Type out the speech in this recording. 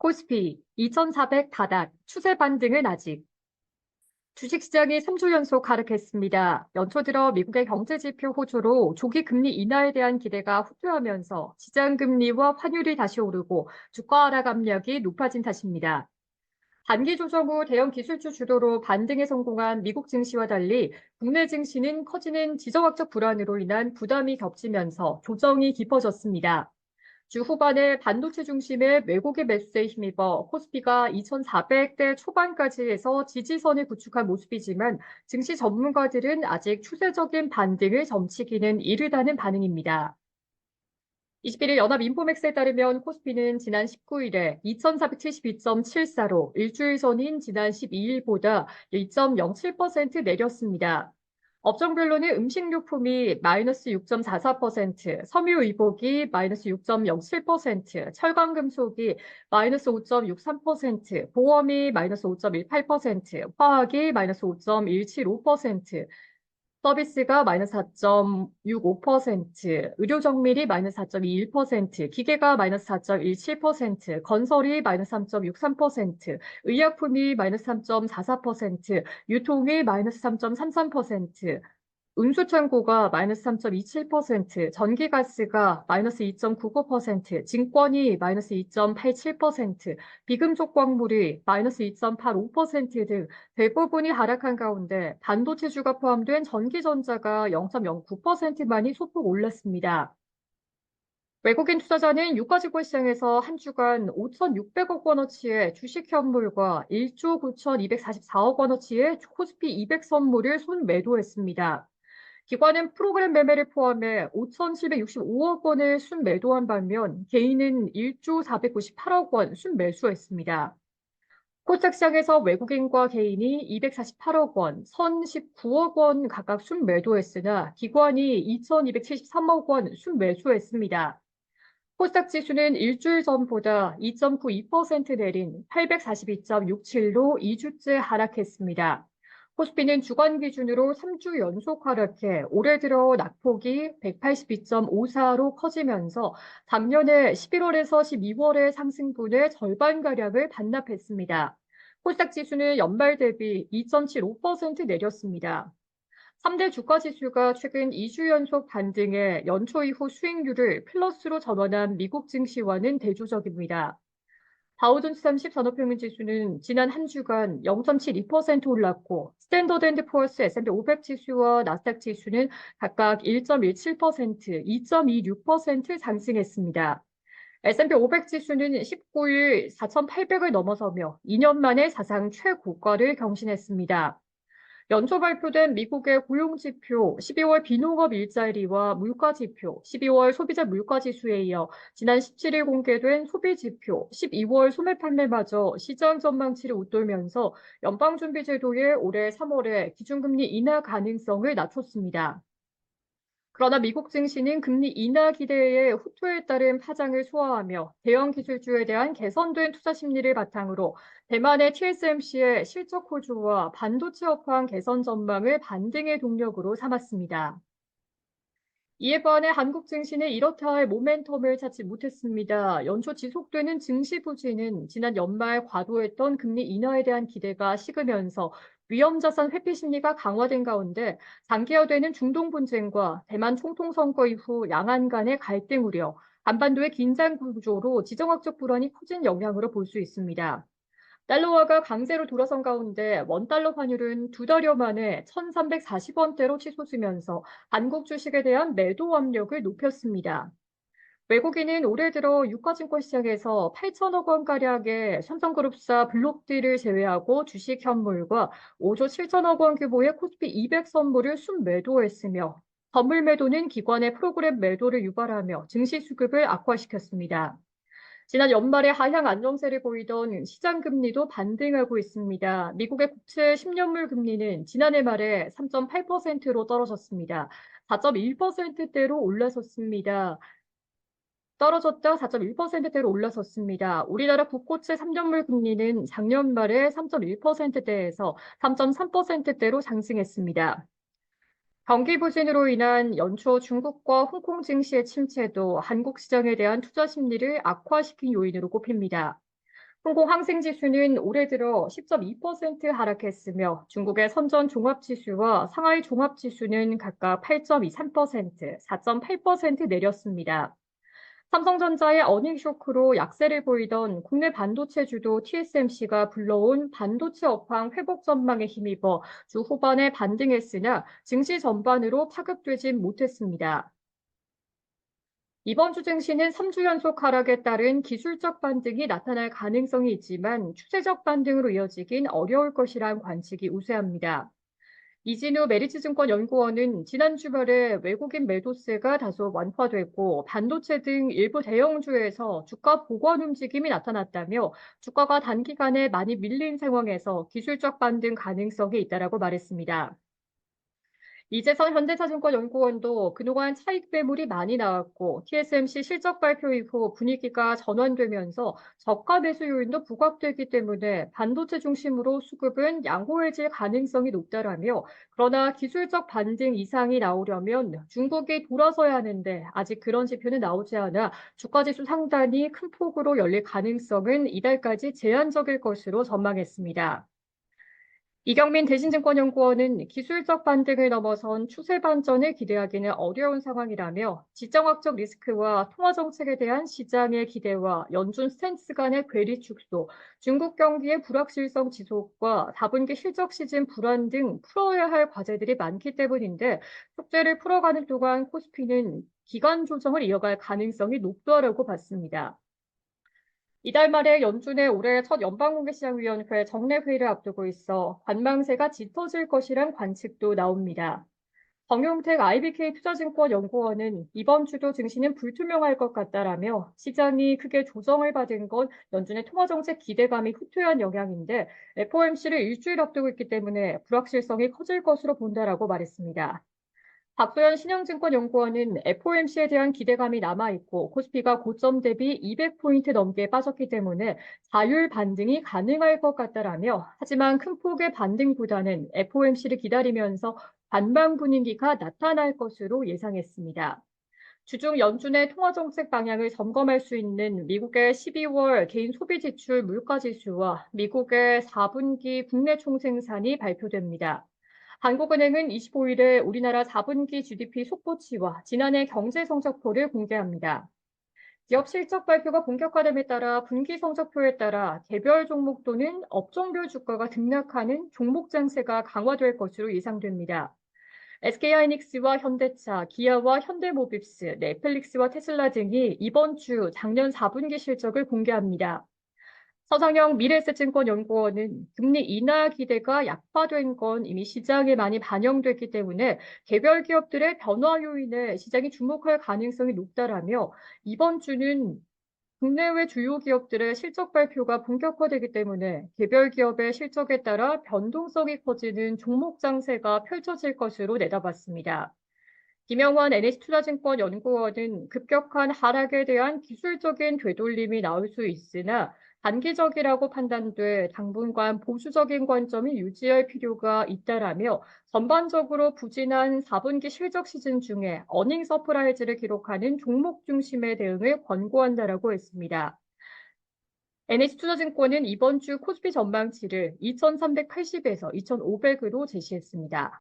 코스피 2,400 바닥, 추세 반등은 아직. 주식시장이 3주 연속 하락했습니다. 연초 들어 미국의 경제지표 호조로 조기 금리 인하에 대한 기대가 후퇴하면서 시장금리와 환율이 다시 오르고 주가 하락 압력이 높아진 탓입니다. 단기 조정 후 대형 기술주 주도로 반등에 성공한 미국 증시와 달리 국내 증시는 커지는 지정학적 불안으로 인한 부담이 겹치면서 조정이 깊어졌습니다. 주 후반에 반도체 중심의 외국의 매수세에 힘입어 코스피가 2,400대 초반까지 해서 지지선을 구축한 모습이지만 증시 전문가들은 아직 추세적인 반등을 점치기는 이르다는 반응입니다. 21일 연합인포맥스에 따르면 코스피는 지난 19일에 2,472.74로 일주일 전인 지난 12일보다 1.07% 내렸습니다. 업종별로는 음식료품이 마이너스 6.44%, 섬유의복이 마이너스 6.07%, 철강금속이 마이너스 5.63%, 보험이 마이너스 5.18%, 화학이 마이너스 5.175%, 서비스가 마이너스 4.65%, 의료정밀이 마이너스 4.21%, 기계가 마이너스 4.17%, 건설이 마이너스 3.63%, 의약품이 마이너스 3.44%, 유통이 마이너스 3.33%, 운수창고가 마이너스 3.27%, 전기가스가 마이너스 2.99%, 증권이 마이너스 2.87%, 비금속 광물이 마이너스 2.85% 등 대부분이 하락한 가운데 반도체주가 포함된 전기전자가 0.09%만이 소폭 올랐습니다. 외국인 투자자는 유가지고 시장에서 한 주간 5,600억 원어치의 주식 현물과 1조 9,244억 원어치의 코스피 200 선물을 순매도했습니다. 기관은 프로그램 매매를 포함해 5,765억 원을 순매도한 반면 개인은 1조 498억 원 순매수했습니다. 코스닥 시장에서 외국인과 개인이 248억 원, 1,019억 원 각각 순매도했으나 기관이 2,273억 원 순매수했습니다. 코스닥 지수는 일주일 전보다 2.92% 내린 842.67로 2주째 하락했습니다. 코스피는 주간 기준으로 3주 연속 하락해 올해 들어 낙폭이 182.54로 커지면서 작년에 11월에서 12월의 상승분의 절반가량을 반납했습니다. 코스닥 지수는 연말 대비 2.75% 내렸습니다. 3대 주가 지수가 최근 2주 연속 반등해 연초 이후 수익률을 플러스로 전환한 미국 증시와는 대조적입니다. 다우존스 30 산업평균 지수는 지난 한 주간 0.72% 올랐고 스탠더드 앤드 푸어스 S&P 500 지수와 나스닥 지수는 각각 1.17%, 2.26% 상승했습니다. S&P 500 지수는 19일 4,800을 넘어서며 2년 만에 사상 최고가를 경신했습니다. 연초 발표된 미국의 고용지표, 12월 비농업 일자리와 물가지표, 12월 소비자 물가지수에 이어 지난 17일 공개된 소비지표, 12월 소매 판매마저 시장 전망치를 웃돌면서 연방준비제도의 올해 3월에 기준금리 인하 가능성을 낮췄습니다. 그러나 미국 증시는 금리 인하 기대의 후퇴에 따른 파장을 소화하며 대형 기술주에 대한 개선된 투자 심리를 바탕으로 대만의 TSMC의 실적 호조와 반도체 업황 개선 전망을 반등의 동력으로 삼았습니다. 이에 반해 한국 증시는 이렇다 할 모멘텀을 찾지 못했습니다. 연초 지속되는 증시 부진은 지난 연말 과도했던 금리 인하에 대한 기대가 식으면서 위험자산 회피 심리가 강화된 가운데 장기화되는 중동 분쟁과 대만 총통 선거 이후 양안 간의 갈등 우려, 한반도의 긴장 구조로 지정학적 불안이 커진 영향으로 볼 수 있습니다. 달러화가 강세로 돌아선 가운데 원달러 환율은 두 달여 만에 1,340원대로 치솟으면서 한국 주식에 대한 매도 압력을 높였습니다. 외국인은 올해 들어 유가증권 시장에서 8천억 원가량의 삼성그룹사 블록딜을 제외하고 주식 현물과 5조 7천억 원 규모의 코스피 200 선물을 순매도했으며 선물 매도는 기관의 프로그램 매도를 유발하며 증시 수급을 악화시켰습니다. 지난 연말에 하향 안정세를 보이던 시장 금리도 반등하고 있습니다. 미국의 국채 10년물 금리는 지난해 말에 3.8%로 떨어졌습니다. 4.1%대로 올라섰습니다. 떨어졌다 4.1%대로 올라섰습니다. 우리나라 국고채 3년물 금리는 작년 말에 3.1%대에서 3.3%대로 상승했습니다. 경기 부진으로 인한 연초 중국과 홍콩 증시의 침체도 한국 시장에 대한 투자 심리를 악화시킨 요인으로 꼽힙니다. 홍콩항생지수는 올해 들어 10.2% 하락했으며 중국의 선전 종합지수와 상하이 종합지수는 각각 8.23%, 4.8% 내렸습니다. 삼성전자의 어닝 쇼크로 약세를 보이던 국내 반도체주도 TSMC가 불러온 반도체 업황 회복 전망에 힘입어 주 후반에 반등했으나 증시 전반으로 파급되진 못했습니다. 이번 주 증시는 3주 연속 하락에 따른 기술적 반등이 나타날 가능성이 있지만 추세적 반등으로 이어지긴 어려울 것이란 관측이 우세합니다. 이진우 메리츠증권 연구원은 지난 주말에 외국인 매도세가 다소 완화됐고 반도체 등 일부 대형주에서 주가 보관 움직임이 나타났다며 주가가 단기간에 많이 밀린 상황에서 기술적 반등 가능성이 있다라고 말했습니다. 이재선 현대차증권 연구원도 그동안 차익 매물이 많이 나왔고 TSMC 실적 발표 이후 분위기가 전환되면서 저가 매수 요인도 부각되기 때문에 반도체 중심으로 수급은 양호해질 가능성이 높다라며 그러나 기술적 반등 이상이 나오려면 중국이 돌아서야 하는데 아직 그런 지표는 나오지 않아 주가지수 상단이 큰 폭으로 열릴 가능성은 이달까지 제한적일 것으로 전망했습니다. 이경민 대신증권연구원은 기술적 반등을 넘어선 추세 반전을 기대하기는 어려운 상황이라며 지정학적 리스크와 통화 정책에 대한 시장의 기대와 연준 스탠스 간의 괴리 축소, 중국 경기의 불확실성 지속과 4분기 실적 시즌 불안 등 풀어야 할 과제들이 많기 때문인데 숙제를 풀어가는 동안 코스피는 기간 조정을 이어갈 가능성이 높다라고 봤습니다. 이달 말에 연준의 올해 첫 연방공개시장위원회 정례 회의를 앞두고 있어 관망세가 짙어질 것이란 관측도 나옵니다. 정용택 IBK 투자증권 연구원은 이번 주도 증시는 불투명할 것 같다라며 시장이 크게 조정을 받은 건 연준의 통화정책 기대감이 후퇴한 영향인데 FOMC를 일주일 앞두고 있기 때문에 불확실성이 커질 것으로 본다라고 말했습니다. 박소연 신영증권연구원은 FOMC에 대한 기대감이 남아있고 코스피가 고점 대비 200포인트 넘게 빠졌기 때문에 자율 반등이 가능할 것 같다라며 하지만 큰 폭의 반등보다는 FOMC를 기다리면서 반방 분위기가 나타날 것으로 예상했습니다. 주중 연준의 통화정책 방향을 점검할 수 있는 미국의 12월 개인 소비지출 물가지수와 미국의 4분기 국내 총생산이 발표됩니다. 한국은행은 25일에 우리나라 4분기 GDP 속보치와 지난해 경제 성적표를 공개합니다. 기업 실적 발표가 본격화됨에 따라 분기 성적표에 따라 개별 종목 또는 업종별 주가가 등락하는 종목 장세가 강화될 것으로 예상됩니다. SK하이닉스와 현대차, 기아와 현대모비스, 넷플릭스와 테슬라 등이 이번 주 작년 4분기 실적을 공개합니다. 서상영 미래에셋증권연구원은 금리 인하 기대가 약화된 건 이미 시장에 많이 반영됐기 때문에 개별 기업들의 변화 요인에 시장이 주목할 가능성이 높다라며 이번 주는 국내외 주요 기업들의 실적 발표가 본격화되기 때문에 개별 기업의 실적에 따라 변동성이 커지는 종목 장세가 펼쳐질 것으로 내다봤습니다. 김영환 NH투자증권 연구원은 급격한 하락에 대한 기술적인 되돌림이 나올 수 있으나 단기적이라고 판단돼 당분간 보수적인 관점이 유지할 필요가 있다라며 전반적으로 부진한 4분기 실적 시즌 중에 어닝 서프라이즈를 기록하는 종목 중심의 대응을 권고한다라고 했습니다. NH투자증권은 이번 주 코스피 전망치를 2380에서 2500으로 제시했습니다.